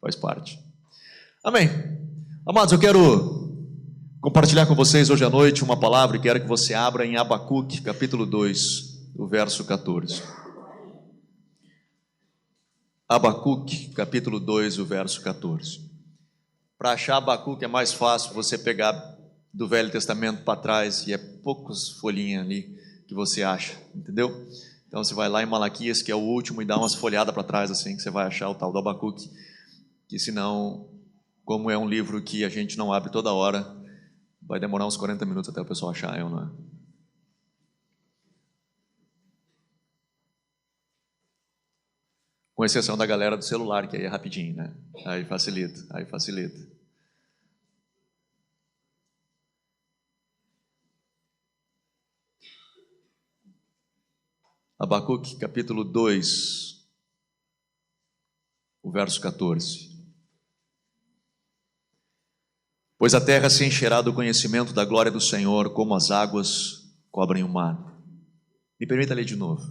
faz parte. Amém. Amados, eu quero compartilhar com vocês hoje à noite uma palavra e quero que você abra em Abacuque, capítulo 2, o verso 14. Abacuque, capítulo 2, o verso 14. Para achar Abacuque é mais fácil você pegar do Velho Testamento para trás, e é poucas folhinhas ali que você acha, entendeu? Então você vai lá em Malaquias, que é o último, e dá umas folhadas para trás assim, que você vai achar o tal do Abacuque, que senão, como é um livro que a gente não abre toda hora, vai demorar uns 40 minutos até o pessoal achar, não é? Com exceção da galera do celular, que aí é rapidinho, né? Aí facilita. Abacuque, capítulo 2, o verso 14. Pois a terra se encherá do conhecimento da glória do Senhor, como as águas cobrem o mar. Me permita ler de novo.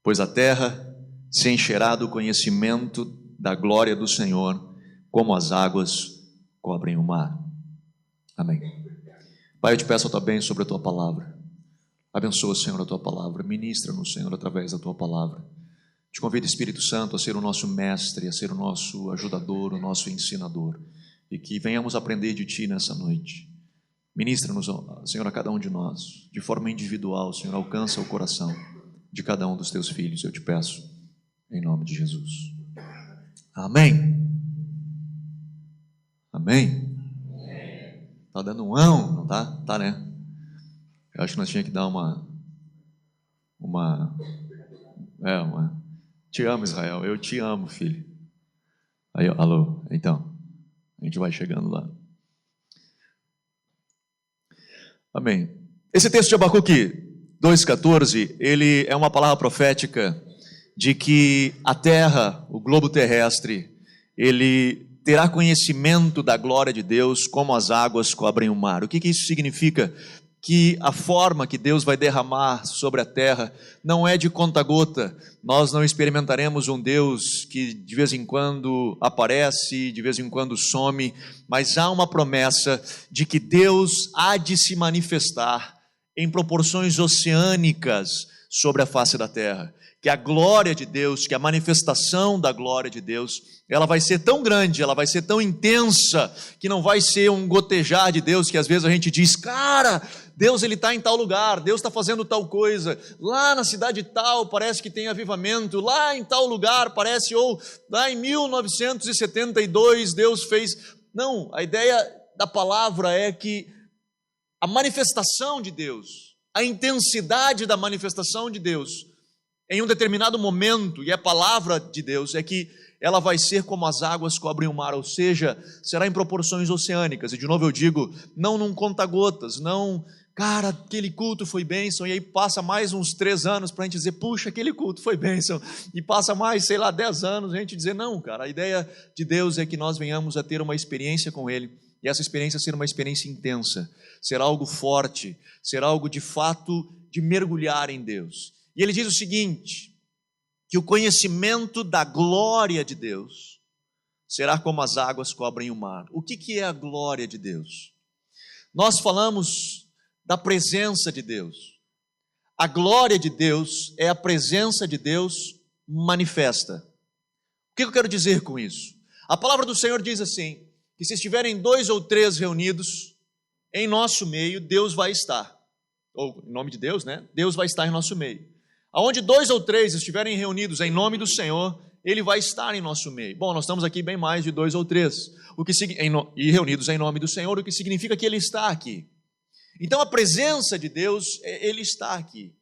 Pois a terra se encherá do conhecimento da glória do Senhor, como as águas cobrem o mar. Amém. Pai, eu te peço a tua bênção sobre a tua palavra. Abençoa, Senhor, a tua palavra. Ministra-nos, Senhor, através da tua palavra. Te convido, Espírito Santo, a ser o nosso mestre, a ser o nosso ajudador, o nosso ensinador. E que venhamos aprender de ti nessa noite. Ministra-nos, Senhor, a cada um de nós. De forma individual, Senhor, alcança o coração de cada um dos teus filhos, eu te peço. Em nome de Jesus. Amém. Amém. Tá dando um ão, não tá? Tá, né? Eu acho que nós tínhamos que dar uma... Te amo, Israel. Eu te amo, filho. Aí, alô. Então, a gente vai chegando lá. Amém. Esse texto de Abacuque 2,14, ele é uma palavra profética de que a terra, o globo terrestre, ele terá conhecimento da glória de Deus como as águas cobrem o mar. O que isso significa? Que a forma que Deus vai derramar sobre a terra não é de conta-gota. Nós não experimentaremos um Deus que de vez em quando aparece, de vez em quando some, mas há uma promessa de que Deus há de se manifestar em proporções oceânicas sobre a face da terra. Que a glória de Deus, que a manifestação da glória de Deus, ela vai ser tão grande, ela vai ser tão intensa, que não vai ser um gotejar de Deus, que às vezes a gente diz, cara, Deus ele está em tal lugar, Deus está fazendo tal coisa, lá na cidade tal parece que tem avivamento, lá em tal lugar parece, ou lá em 1972 Deus fez. Não, a ideia da palavra é que a manifestação de Deus, a intensidade da manifestação de Deus, em um determinado momento, e a palavra de Deus é que ela vai ser como as águas cobrem o mar, ou seja, será em proporções oceânicas. E de novo eu digo, não num conta-gotas, não, cara, aquele culto foi bênção, e aí passa mais uns 3 anos para a gente dizer, puxa, aquele culto foi bênção, e passa mais, 10 anos, a gente dizer, não, cara, a ideia de Deus é que nós venhamos a ter uma experiência com Ele, e essa experiência ser uma experiência intensa, será algo forte, será algo de fato de mergulhar em Deus. E ele diz o seguinte, que o conhecimento da glória de Deus será como as águas cobrem o mar. O que é a glória de Deus? Nós falamos da presença de Deus. A glória de Deus é a presença de Deus manifesta. O que eu quero dizer com isso? A palavra do Senhor diz assim, que se estiverem 2 ou 3 reunidos em nosso meio, Deus vai estar. Ou em nome de Deus, né? Deus vai estar em nosso meio. Aonde 2 ou 3 estiverem reunidos em nome do Senhor, Ele vai estar em nosso meio. Bom, nós estamos aqui bem mais de 2 ou 3, e reunidos em nome do Senhor, o que significa que Ele está aqui. Então a presença de Deus, Ele está aqui.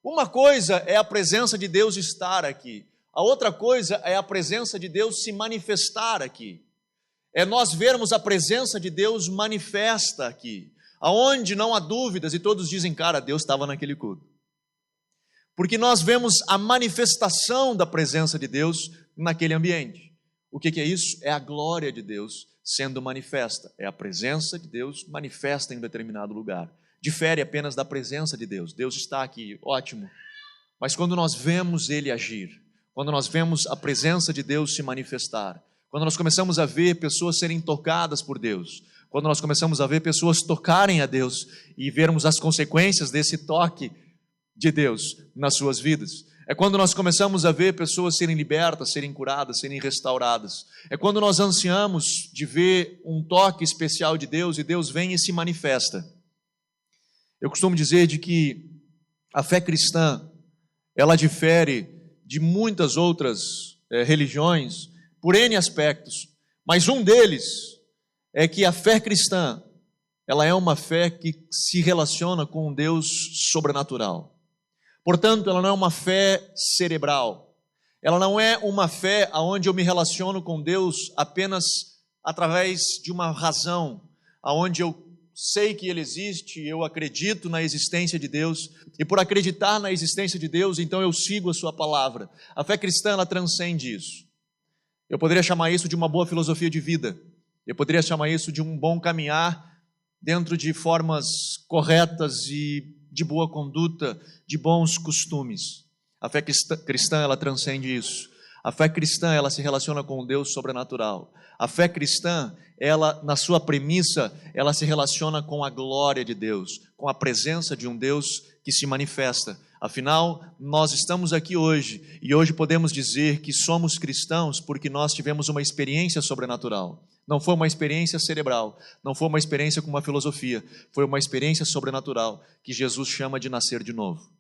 Uma coisa é a presença de Deus estar aqui, a outra coisa é a presença de Deus se manifestar aqui. É nós vermos a presença de Deus manifesta aqui, aonde não há dúvidas e todos dizem, cara, Deus estava naquele culto. Porque nós vemos a manifestação da presença de Deus naquele ambiente. O que é isso? É a glória de Deus sendo manifesta. É a presença de Deus manifesta em um determinado lugar. Difere apenas da presença de Deus. Deus está aqui, ótimo. Mas quando nós vemos Ele agir, quando nós vemos a presença de Deus se manifestar, quando nós começamos a ver pessoas serem tocadas por Deus, quando nós começamos a ver pessoas tocarem a Deus e vermos as consequências desse toque de Deus nas suas vidas. É quando nós começamos a ver pessoas serem libertas, serem curadas, serem restauradas. É quando nós ansiamos de ver um toque especial de Deus e Deus vem e se manifesta. Eu costumo dizer de que a fé cristã, ela difere de muitas outras religiões por N aspectos, mas um deles é que a fé cristã, ela é uma fé que se relaciona com um Deus sobrenatural. Portanto, ela não é uma fé cerebral. Ela não é uma fé onde eu me relaciono com Deus apenas através de uma razão, onde eu sei que Ele existe, eu acredito na existência de Deus, e por acreditar na existência de Deus, então eu sigo a sua palavra. A fé cristã, ela transcende isso. Eu poderia chamar isso de uma boa filosofia de vida. Eu poderia chamar isso de um bom caminhar dentro de formas corretas e de boa conduta, de bons costumes. A fé cristã, ela transcende isso. A fé cristã, ela se relaciona com um Deus sobrenatural. A fé cristã, ela, na sua premissa, ela se relaciona com a glória de Deus, com a presença de um Deus que se manifesta. Afinal, nós estamos aqui hoje, e hoje podemos dizer que somos cristãos porque nós tivemos uma experiência sobrenatural. Não foi uma experiência cerebral, não foi uma experiência com uma filosofia, foi uma experiência sobrenatural que Jesus chama de nascer de novo.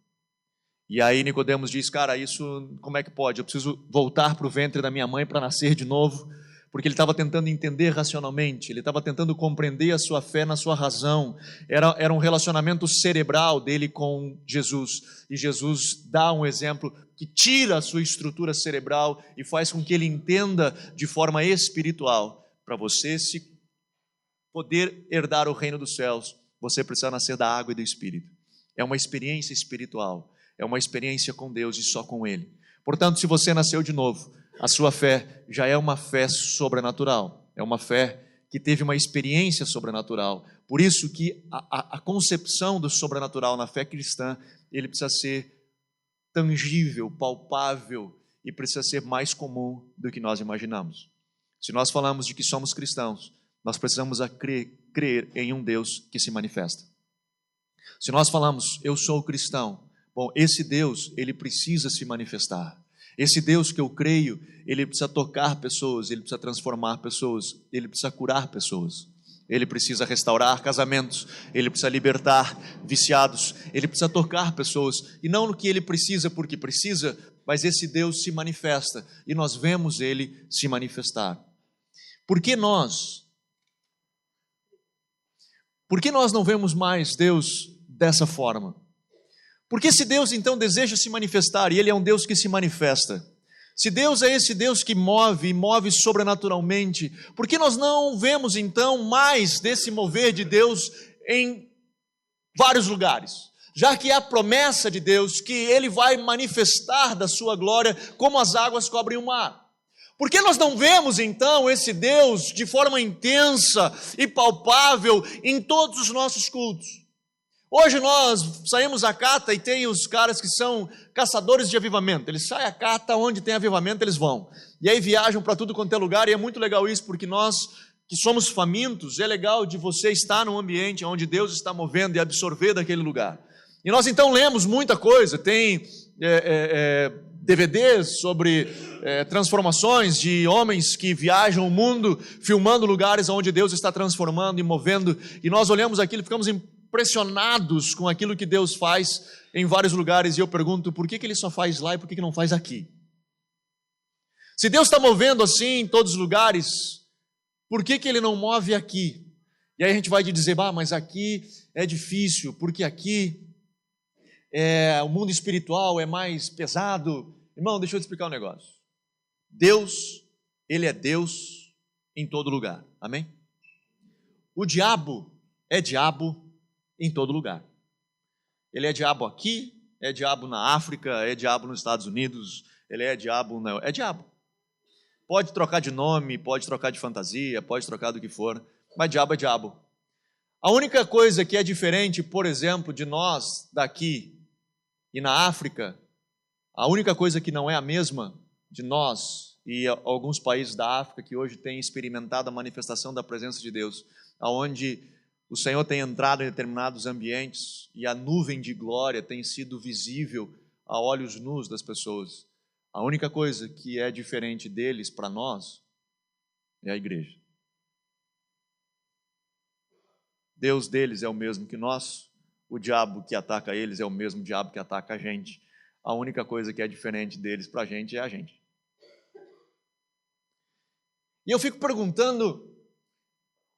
E aí Nicodemos diz, cara, isso como é que pode? Eu preciso voltar para o ventre da minha mãe para nascer de novo, porque ele estava tentando entender racionalmente, ele estava tentando compreender a sua fé na sua razão, era um relacionamento cerebral dele com Jesus, e Jesus dá um exemplo que tira a sua estrutura cerebral e faz com que ele entenda de forma espiritual. Para você se poder herdar o reino dos céus, você precisa nascer da água e do Espírito. É uma experiência espiritual, é uma experiência com Deus e só com Ele. Portanto, se você nasceu de novo, a sua fé já é uma fé sobrenatural, é uma fé que teve uma experiência sobrenatural. Por isso que a concepção do sobrenatural na fé cristã, ele precisa ser tangível, palpável e precisa ser mais comum do que nós imaginamos. Se nós falamos de que somos cristãos, nós precisamos crer em um Deus que se manifesta. Se nós falamos, eu sou cristão, bom, esse Deus, ele precisa se manifestar. Esse Deus que eu creio, ele precisa tocar pessoas, ele precisa transformar pessoas, ele precisa curar pessoas. Ele precisa restaurar casamentos, ele precisa libertar viciados, ele precisa tocar pessoas, e não no que ele precisa porque precisa, mas esse Deus se manifesta, e nós vemos ele se manifestar. Por que nós não vemos mais Deus dessa forma? Porque se Deus então deseja se manifestar, e Ele é um Deus que se manifesta, se Deus é esse Deus que move e move sobrenaturalmente, por que nós não vemos então mais desse mover de Deus em vários lugares? Já que há a promessa de Deus que Ele vai manifestar da sua glória como as águas cobrem o mar. Por que nós não vemos então esse Deus de forma intensa e palpável em todos os nossos cultos? Hoje nós saímos a cata e tem os caras que são caçadores de avivamento. Eles saem a cata, onde tem avivamento eles vão. E aí viajam para tudo quanto é lugar, e é muito legal isso, porque nós que somos famintos, é legal de você estar num ambiente onde Deus está movendo e absorver daquele lugar. E nós então lemos muita coisa, tem DVDs sobre transformações de homens que viajam o mundo, filmando lugares onde Deus está transformando e movendo, e nós olhamos aquilo e ficamos impressionados com aquilo que Deus faz em vários lugares, e eu pergunto, por que Ele só faz lá e por que não faz aqui? Se Deus está movendo assim em todos os lugares, por que Ele não move aqui? E aí a gente vai dizer, mas aqui é difícil, porque aqui o mundo espiritual é mais pesado. Irmão, deixa eu te explicar um negócio. Deus, Ele é Deus em todo lugar, amém? O diabo é diabo em todo lugar. Ele é diabo aqui, é diabo na África, é diabo nos Estados Unidos, ele é diabo é diabo. Pode trocar de nome, pode trocar de fantasia, pode trocar do que for, mas diabo é diabo. A única coisa que é diferente, por exemplo, de nós daqui e na África, a única coisa que não é a mesma de nós e alguns países da África que hoje têm experimentado a manifestação da presença de Deus, aonde o Senhor tem entrado em determinados ambientes e a nuvem de glória tem sido visível a olhos nus das pessoas. A única coisa que é diferente deles para nós é a igreja. Deus deles é o mesmo que nós, o diabo que ataca eles é o mesmo diabo que ataca a gente. A única coisa que é diferente deles para a gente é a gente. E eu fico perguntando,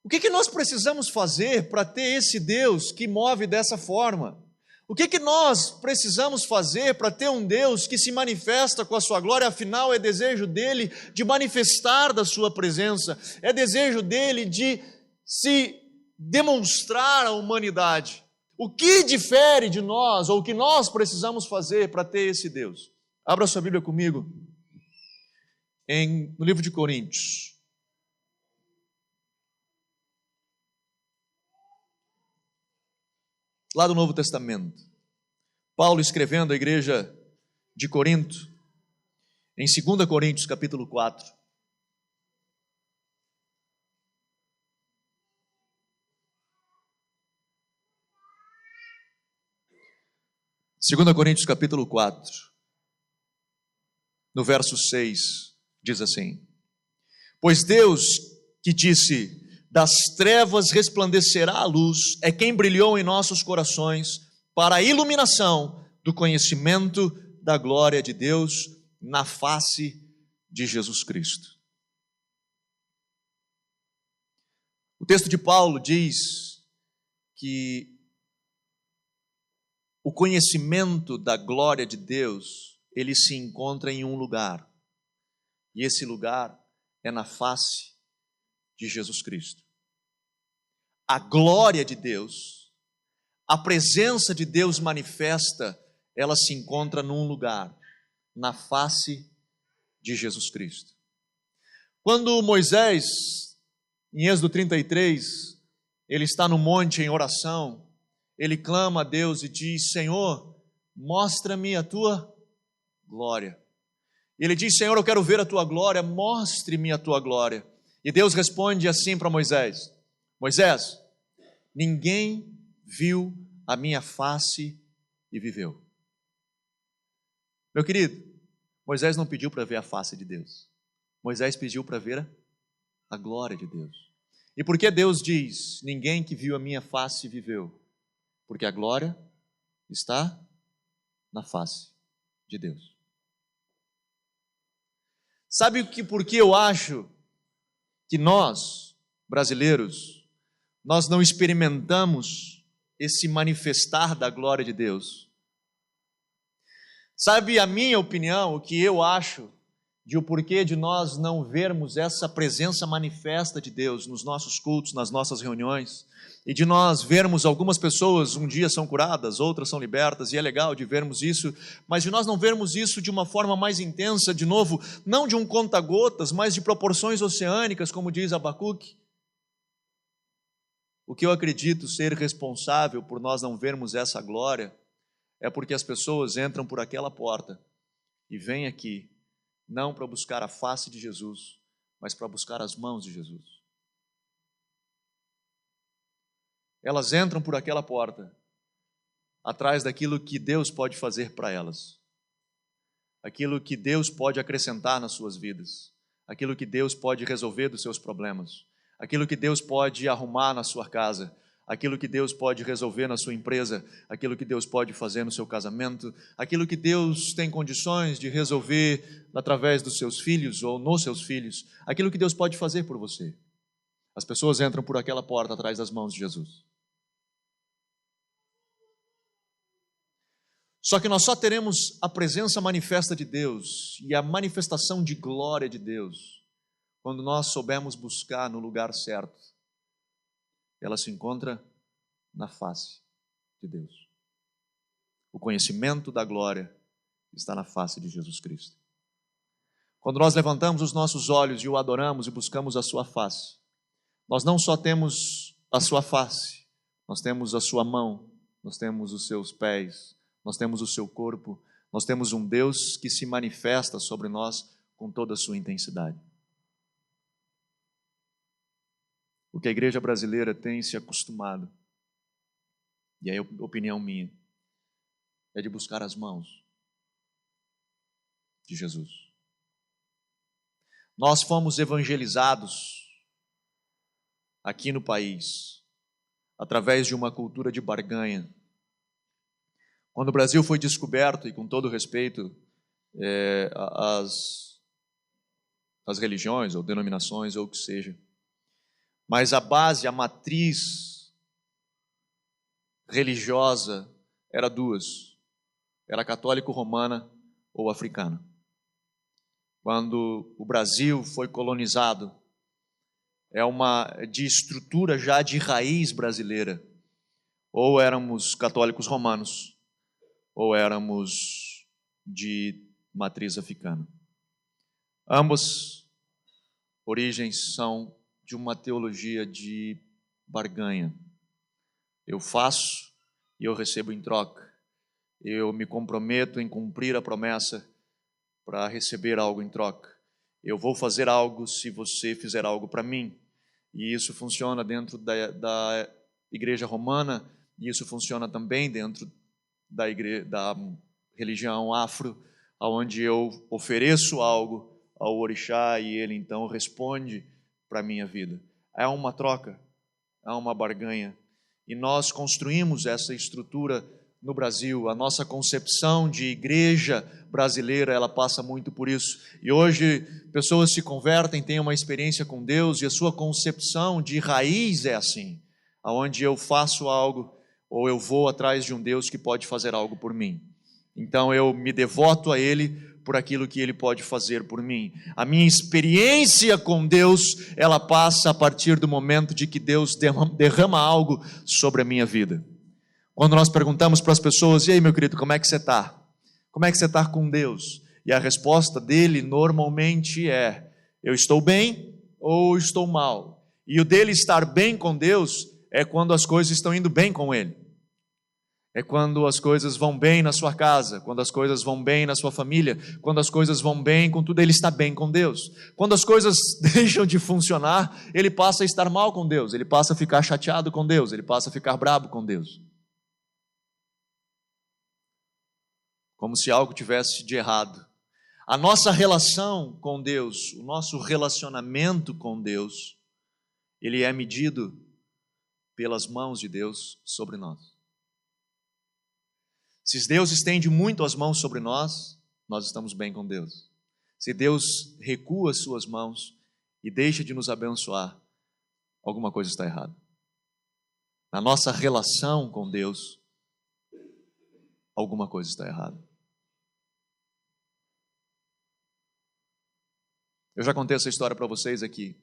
o que nós precisamos fazer para ter esse Deus que move dessa forma? O que nós precisamos fazer para ter um Deus que se manifesta com a sua glória? Afinal, é desejo dele de manifestar da sua presença, é desejo dele de se demonstrar à humanidade. O que difere de nós, ou o que nós precisamos fazer para ter esse Deus? Abra sua Bíblia comigo no livro de Coríntios. Lá do Novo Testamento. Paulo escrevendo à igreja de Corinto, em 2 Coríntios capítulo 4. Segunda Coríntios capítulo 4, no verso 6, diz assim: Pois Deus que disse, das trevas resplandecerá a luz, é quem brilhou em nossos corações para a iluminação do conhecimento da glória de Deus na face de Jesus Cristo. O texto de Paulo diz que o conhecimento da glória de Deus, ele se encontra em um lugar, e esse lugar é na face de Jesus Cristo. A glória de Deus, a presença de Deus manifesta, ela se encontra num lugar, na face de Jesus Cristo. Quando Moisés, em Êxodo 33, ele está no monte em oração, ele clama a Deus e diz: Senhor, mostra-me a tua glória. E ele diz: Senhor, eu quero ver a tua glória, mostre-me a tua glória. E Deus responde assim para Moisés: Moisés, ninguém viu a minha face e viveu. Meu querido, Moisés não pediu para ver a face de Deus. Moisés pediu para ver a glória de Deus. E por que Deus diz: ninguém que viu a minha face viveu? Porque a glória está na face de Deus. Sabe por que eu acho que nós, brasileiros, nós não experimentamos esse manifestar da glória de Deus? Sabe a minha opinião, o que eu acho de o porquê de nós não vermos essa presença manifesta de Deus nos nossos cultos, nas nossas reuniões, e de nós vermos algumas pessoas um dia são curadas, outras são libertas, e é legal de vermos isso, mas de nós não vermos isso de uma forma mais intensa, de novo, não de um conta-gotas, mas de proporções oceânicas, como diz Abacuque. O que eu acredito ser responsável por nós não vermos essa glória é porque as pessoas entram por aquela porta e vêm aqui não para buscar a face de Jesus, mas para buscar as mãos de Jesus. Elas entram por aquela porta atrás daquilo que Deus pode fazer para elas, aquilo que Deus pode acrescentar nas suas vidas, aquilo que Deus pode resolver dos seus problemas, aquilo que Deus pode arrumar na sua casa, aquilo que Deus pode resolver na sua empresa, aquilo que Deus pode fazer no seu casamento, aquilo que Deus tem condições de resolver através dos seus filhos ou nos seus filhos, aquilo que Deus pode fazer por você. As pessoas entram por aquela porta atrás das mãos de Jesus. Só que nós só teremos a presença manifesta de Deus e a manifestação de glória de Deus quando nós soubermos buscar no lugar certo. Ela se encontra na face de Deus. O conhecimento da glória está na face de Jesus Cristo. Quando nós levantamos os nossos olhos e o adoramos e buscamos a sua face, nós não só temos a sua face, nós temos a sua mão, nós temos os seus pés, nós temos o seu corpo, nós temos um Deus que se manifesta sobre nós com toda a sua intensidade. O que a igreja brasileira tem se acostumado, e aí a opinião minha, é de buscar as mãos de Jesus. Nós fomos evangelizados aqui no país através de uma cultura de barganha. Quando o Brasil foi descoberto, e com todo respeito, as religiões ou denominações ou o que seja, mas a base, a matriz religiosa era duas: era católico-romana ou africana. Quando o Brasil foi colonizado, é uma de estrutura já de raiz brasileira. Ou éramos católicos romanos, ou éramos de matriz africana. Ambas origens são de uma teologia de barganha. Eu faço e eu recebo em troca. Eu me comprometo em cumprir a promessa para receber algo em troca. Eu vou fazer algo se você fizer algo para mim. E isso funciona dentro da igreja romana, e isso funciona também dentro da religião afro, onde eu ofereço algo ao orixá e ele então responde para a minha vida. É uma troca, é uma barganha. E nós construímos essa estrutura no Brasil. A nossa concepção de igreja brasileira, ela passa muito por isso. E hoje pessoas se convertem, têm uma experiência com Deus, e a sua concepção de raiz é assim, onde eu faço algo ou eu vou atrás de um Deus que pode fazer algo por mim. Então eu me devoto a Ele por aquilo que Ele pode fazer por mim. A minha experiência com Deus, ela passa a partir do momento de que Deus derrama algo sobre a minha vida. Quando nós perguntamos para as pessoas: e aí, meu querido, como é que você está? Como é que você está com Deus? E a resposta dele normalmente é: eu estou bem ou estou mal. E o dele estar bem com Deus é quando as coisas estão indo bem com Ele. É quando as coisas vão bem na sua casa, quando as coisas vão bem na sua família, quando as coisas vão bem com tudo, ele está bem com Deus. Quando as coisas deixam de funcionar, ele passa a estar mal com Deus, ele passa a ficar chateado com Deus, ele passa a ficar bravo com Deus. Como se algo tivesse de errado. A nossa relação com Deus, o nosso relacionamento com Deus, ele é medido pelas mãos de Deus sobre nós. Se Deus estende muito as mãos sobre nós, nós estamos bem com Deus. Se Deus recua as suas mãos e deixa de nos abençoar, alguma coisa está errada. Na nossa relação com Deus, alguma coisa está errada. Eu já contei essa história para vocês aqui.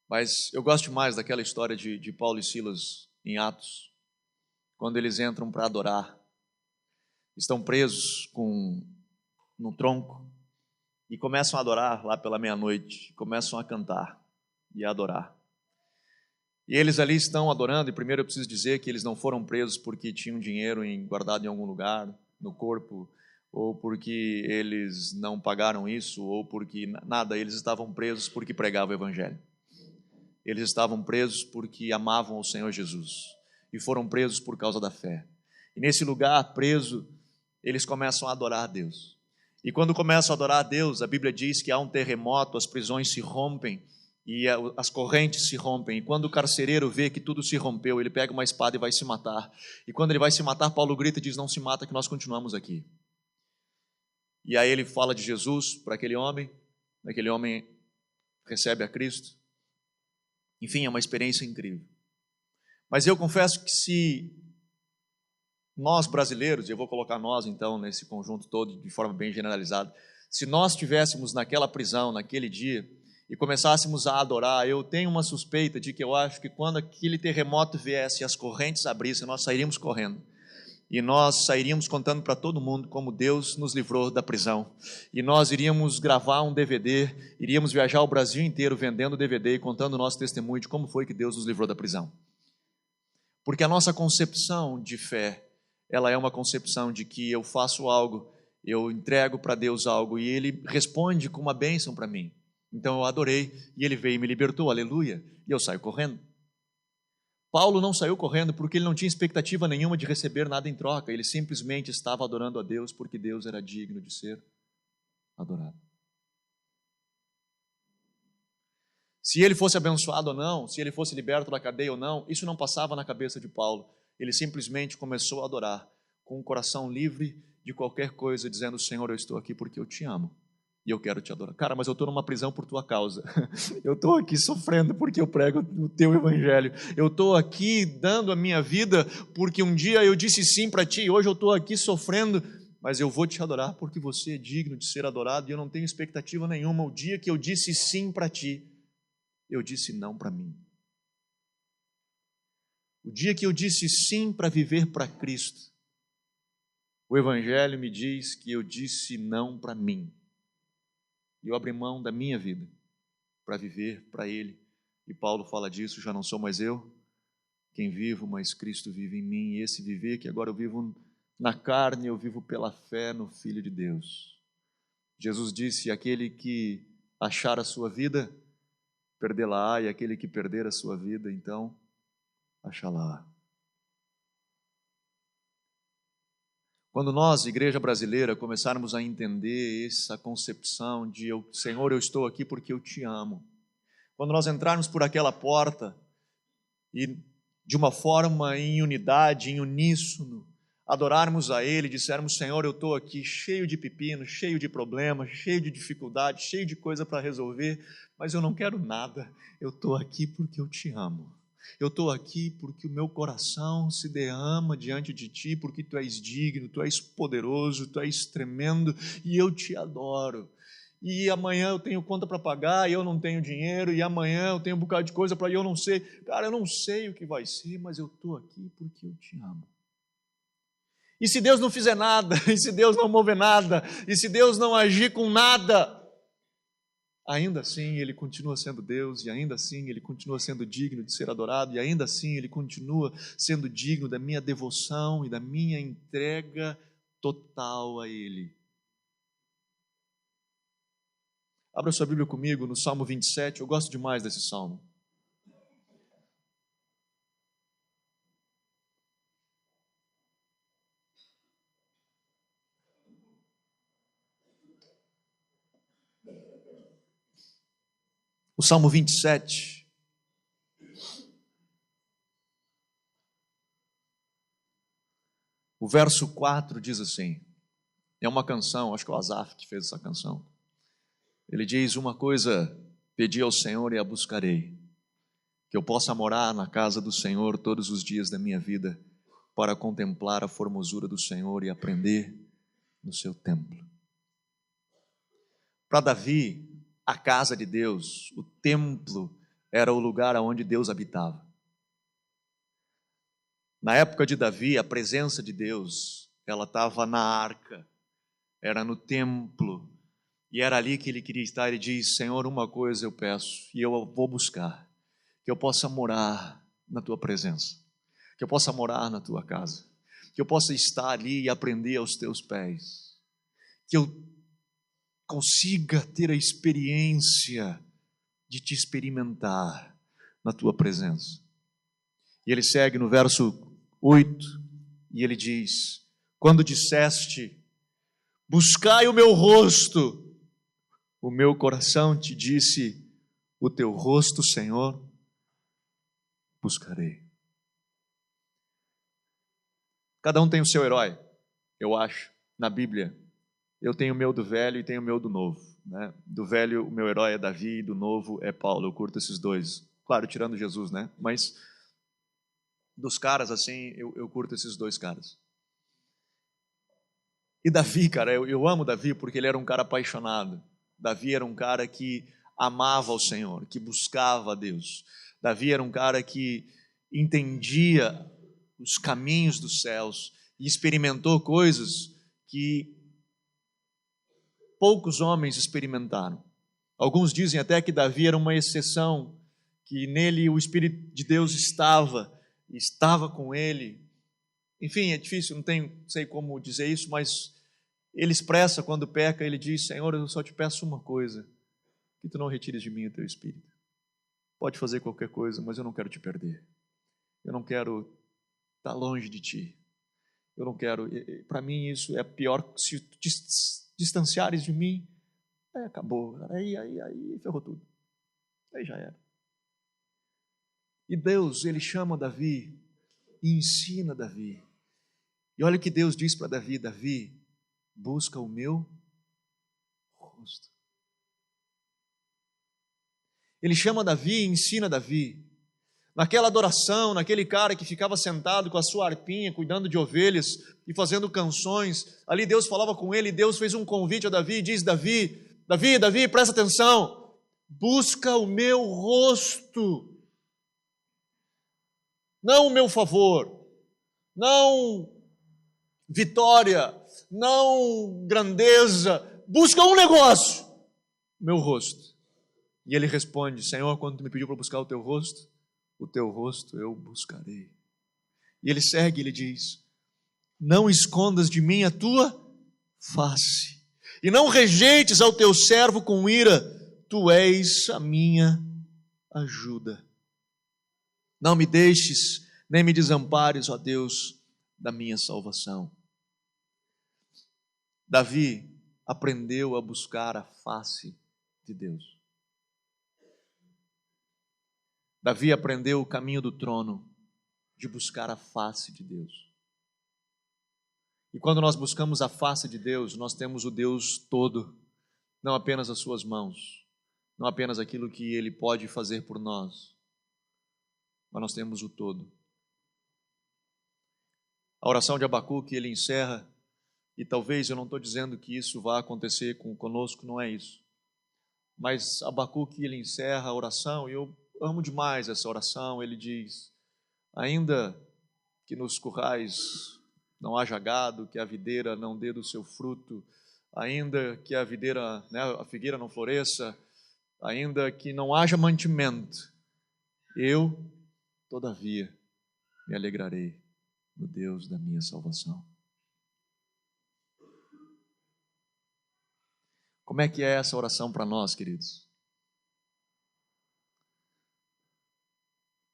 Mas eu gosto mais daquela história de Paulo e Silas em Atos, quando eles entram para adorar. Estão presos no tronco e começam a adorar lá pela meia-noite, começam a cantar e a adorar. E eles ali estão adorando, e primeiro eu preciso dizer que eles não foram presos porque tinham dinheiro guardado em algum lugar, no corpo, ou porque eles não pagaram isso, ou porque nada, eles estavam presos porque pregavam o Evangelho. Eles estavam presos porque amavam o Senhor Jesus, e foram presos por causa da fé. E nesse lugar preso, eles começam a adorar a Deus. E quando começam a adorar a Deus, a Bíblia diz que há um terremoto, as prisões se rompem, e as correntes se rompem. E quando o carcereiro vê que tudo se rompeu, ele pega uma espada e vai se matar. E quando ele vai se matar, Paulo grita e diz: não se mata, que nós continuamos aqui. E aí ele fala de Jesus para aquele homem recebe a Cristo. Enfim, é uma experiência incrível. Mas eu confesso que se nós brasileiros, e eu vou colocar nós então nesse conjunto todo de forma bem generalizada, se nós estivéssemos naquela prisão, naquele dia, e começássemos a adorar, eu tenho uma suspeita de que eu acho que quando aquele terremoto viesse e as correntes abrissem, nós sairíamos correndo. E nós sairíamos contando para todo mundo como Deus nos livrou da prisão. E nós iríamos gravar um DVD, iríamos viajar o Brasil inteiro vendendo DVD e contando o nosso testemunho de como foi que Deus nos livrou da prisão. Porque a nossa concepção de fé, ela é uma concepção de que eu faço algo eu entrego para Deus algo e Ele responde com uma bênção para mim. Então eu adorei e Ele veio e me libertou, aleluia, e eu saio correndo. Paulo não saiu correndo porque ele não tinha expectativa nenhuma de receber nada em troca, ele simplesmente estava adorando a Deus porque Deus era digno de ser adorado. Se ele fosse abençoado ou não, se ele fosse liberto da cadeia ou não, isso não passava na cabeça de Paulo. Ele simplesmente começou a adorar com o coração livre de qualquer coisa, dizendo: Senhor, eu estou aqui porque eu te amo e eu quero te adorar. Cara, mas eu estou numa prisão por tua causa. Eu estou aqui sofrendo porque eu prego o teu evangelho. Eu estou aqui dando a minha vida porque um dia eu disse sim para ti e hoje eu estou aqui sofrendo, mas eu vou te adorar porque você é digno de ser adorado e eu não tenho expectativa nenhuma. O dia que eu disse sim para ti, eu disse não para mim. O dia que eu disse sim para viver para Cristo, o Evangelho me diz que eu disse não para mim. E eu abri mão da minha vida para viver para Ele. E Paulo fala disso: já não sou mais eu quem vivo, mas Cristo vive em mim. E esse viver que agora eu vivo na carne, eu vivo pela fé no Filho de Deus. Jesus disse: aquele que achar a sua vida, perdê-la-á, e aquele que perder a sua vida, então, achá-la-á. Quando nós, igreja brasileira, começarmos a entender essa concepção de Senhor, eu estou aqui porque eu te amo. Quando nós entrarmos por aquela porta e de uma forma em unidade, em uníssono, adorarmos a Ele, dissermos: Senhor, eu estou aqui cheio de pepino, cheio de problemas, cheio de dificuldade, cheio de coisa para resolver, mas eu não quero nada, eu estou aqui porque eu te amo. Eu estou aqui porque o meu coração se derrama diante de Ti, porque Tu és digno, Tu és poderoso, Tu és tremendo, e eu Te adoro. E amanhã eu tenho conta para pagar, e eu não tenho dinheiro, e amanhã eu tenho um bocado de coisa para ir, eu não sei. Cara, eu não sei o que vai ser, mas eu estou aqui porque eu Te amo. E se Deus não fizer nada, e se Deus não mover nada, e se Deus não agir com nada, ainda assim Ele continua sendo Deus, e ainda assim Ele continua sendo digno de ser adorado, e ainda assim Ele continua sendo digno da minha devoção e da minha entrega total a Ele. Abra sua Bíblia comigo no Salmo 27, eu gosto demais desse salmo. O Salmo 27, o verso 4 diz assim, é uma canção, acho que é o Asaf que fez essa canção. Ele diz: uma coisa pedi ao Senhor e a buscarei, que eu possa morar na casa do Senhor todos os dias da minha vida, para contemplar a formosura do Senhor e aprender no seu templo. Para Davi, a casa de Deus, o templo, era o lugar onde Deus habitava. Na época de Davi, a presença de Deus, ela estava na arca, era no templo, e era ali que ele queria estar. Ele diz: Senhor, uma coisa eu peço, e eu vou buscar, que eu possa morar na tua presença, que eu possa morar na tua casa, que eu possa estar ali e aprender aos teus pés, que eu consiga ter a experiência de te experimentar na tua presença. E ele segue no verso 8, e ele diz: quando disseste, buscai o meu rosto, o meu coração te disse, o teu rosto, Senhor, buscarei. Cada um tem o seu herói, eu acho, na Bíblia. Eu tenho o meu do velho e tenho o meu do novo, né? Do velho, o meu herói é Davi, e do novo é Paulo. Eu curto esses dois. Claro, tirando Jesus, né? Mas dos caras, assim, eu curto esses dois caras. E Davi, cara, eu amo Davi porque ele era um cara apaixonado. Davi era um cara que amava o Senhor, que buscava a Deus. Davi era um cara que entendia os caminhos dos céus e experimentou coisas que poucos homens experimentaram. Alguns dizem até que Davi era uma exceção, que nele o Espírito de Deus estava com ele. Enfim, é difícil, não sei como dizer isso, mas ele expressa quando peca, ele diz: Senhor, eu só te peço uma coisa, que tu não retires de mim o teu espírito. Pode fazer qualquer coisa, mas eu não quero te perder. Eu não quero estar longe de ti. Eu não quero, para mim isso é pior, se te distanciares de mim, acabou, aí ferrou tudo, aí já era. E Deus, ele chama Davi e ensina Davi, e olha o que Deus diz para Davi: Davi, busca o meu rosto. Ele chama Davi e ensina Davi. Naquela adoração, naquele cara que ficava sentado com a sua harpinha, cuidando de ovelhas e fazendo canções, ali Deus falava com ele, Deus fez um convite a Davi e diz: Davi, presta atenção, busca o meu rosto, não o meu favor, não vitória, não grandeza, busca um negócio, meu rosto. E ele responde: Senhor, quando tu me pediu para buscar o teu rosto eu buscarei. E ele segue, ele diz: não escondas de mim a tua face, e não rejeites ao teu servo com ira, tu és a minha ajuda. Não me deixes, nem me desampares, ó Deus, da minha salvação. Davi aprendeu a buscar a face de Deus. Davi aprendeu o caminho do trono, de buscar a face de Deus. E quando nós buscamos a face de Deus, nós temos o Deus todo, não apenas as suas mãos, não apenas aquilo que Ele pode fazer por nós, mas nós temos o todo. A oração de Abacuque, ele encerra, e talvez eu não estou dizendo que isso vá acontecer conosco, não é isso. Mas Abacuque, ele encerra a oração, e eu amo demais essa oração. Ele diz: ainda que nos currais não haja gado, que a videira não dê do seu fruto, ainda que a figueira não floresça, ainda que não haja mantimento, eu, todavia, me alegrarei no Deus da minha salvação. Como é que é essa oração para nós, queridos?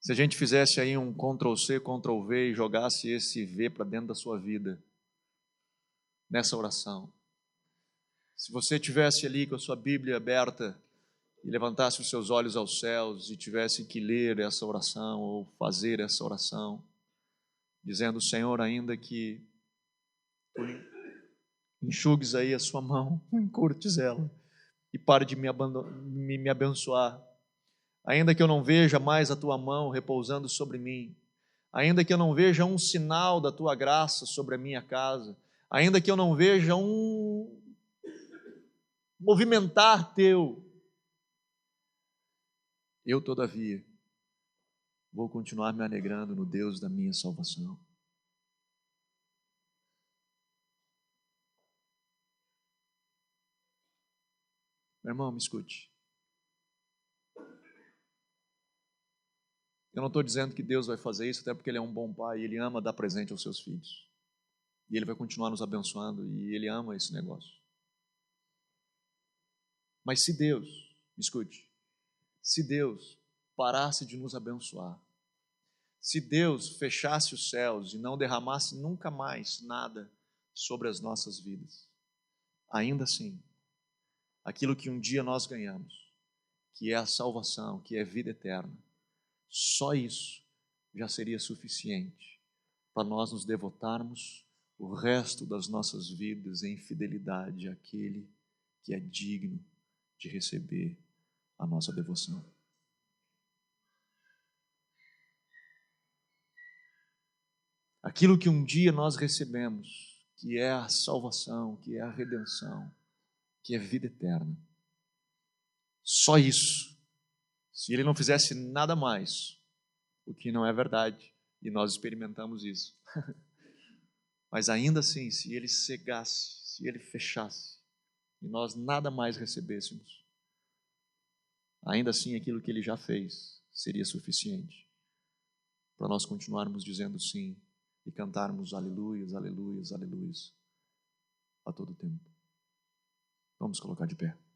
Se a gente fizesse aí um Ctrl+C, Ctrl+V e jogasse esse V para dentro da sua vida, nessa oração. Se você tivesse ali com a sua Bíblia aberta e levantasse os seus olhos aos céus e tivesse que ler essa oração ou fazer essa oração, dizendo: Senhor, ainda que tu enxugues aí a sua mão, encurtes ela e pare de me abençoar, ainda que eu não veja mais a tua mão repousando sobre mim, ainda que eu não veja um sinal da tua graça sobre a minha casa, ainda que eu não veja um movimentar teu, eu, todavia, vou continuar me alegrando no Deus da minha salvação. Meu irmão, me escute. Eu não estou dizendo que Deus vai fazer isso, até porque Ele é um bom pai e Ele ama dar presente aos seus filhos. E Ele vai continuar nos abençoando e Ele ama esse negócio. Mas se Deus, me escute, se Deus parasse de nos abençoar, se Deus fechasse os céus e não derramasse nunca mais nada sobre as nossas vidas, ainda assim, aquilo que um dia nós ganhamos, que é a salvação, que é a vida eterna, só isso já seria suficiente para nós nos devotarmos o resto das nossas vidas em fidelidade àquele que é digno de receber a nossa devoção. Aquilo que um dia nós recebemos, que é a salvação, que é a redenção, que é vida eterna. Só isso. Se Ele não fizesse nada mais, o que não é verdade, e nós experimentamos isso. Mas ainda assim, se Ele cegasse, se Ele fechasse, e nós nada mais recebêssemos, ainda assim aquilo que Ele já fez seria suficiente para nós continuarmos dizendo sim e cantarmos aleluias, aleluias, aleluias a todo tempo. Vamos colocar de pé.